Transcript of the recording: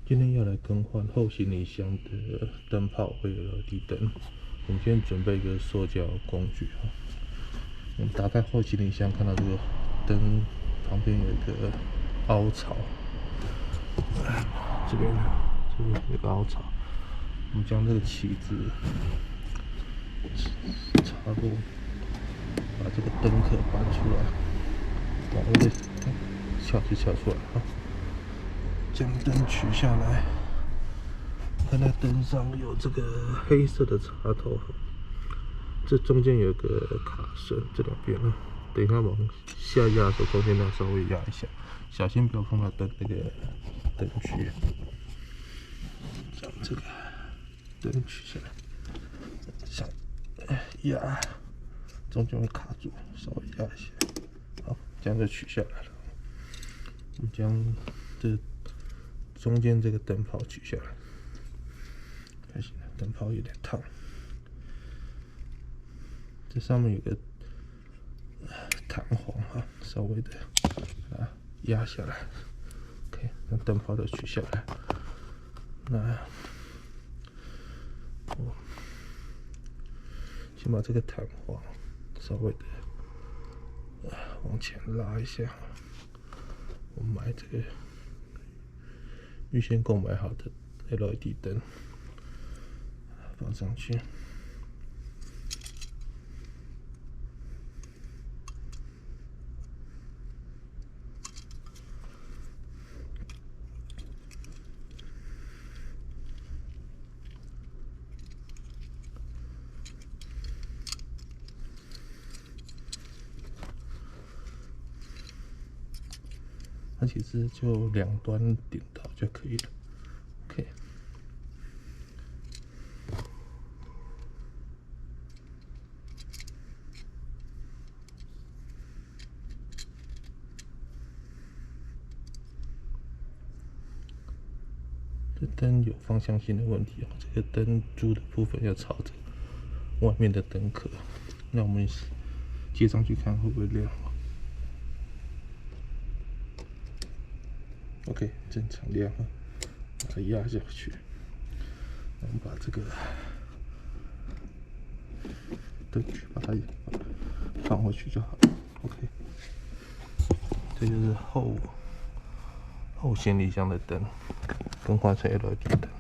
今天要来更换后行李箱的灯泡为 LED 灯。我们先准备一个塑胶工具哈。我们打开后行李箱，看到这个灯旁边有一个凹槽，这边有个凹槽。我们将这个旗子插入，把这个灯壳搬出来，把那个撬子撬出来哈。将灯取下来，看到灯上有这个黑色的插头，这中间有个卡榫，这两边呢，等一下往下压的时候，中间要稍微压一下，小心不要碰到灯那个灯区。将这个灯取下来，想压，中间会卡住，稍微压一下。好，这样就取下来了。我们将这中间这个灯泡取下来，还行，灯泡有点烫。这上面有个弹簧哈，稍微的压下来。OK， 那灯泡都取下来。那我先把这个弹簧稍微的往前拉一下。我买这个预先购买好的 LED 灯放上去，它其实就两端顶到就可以了。OK。这灯有方向性的问题哦，这个灯珠的部分要朝着外面的灯壳。那我们接上去看会不会亮？OK， 正常亮啊，把它压下去。我们把这个灯具把它放回去就好了。OK， 这就是后行李箱的灯，更换成 LED 灯。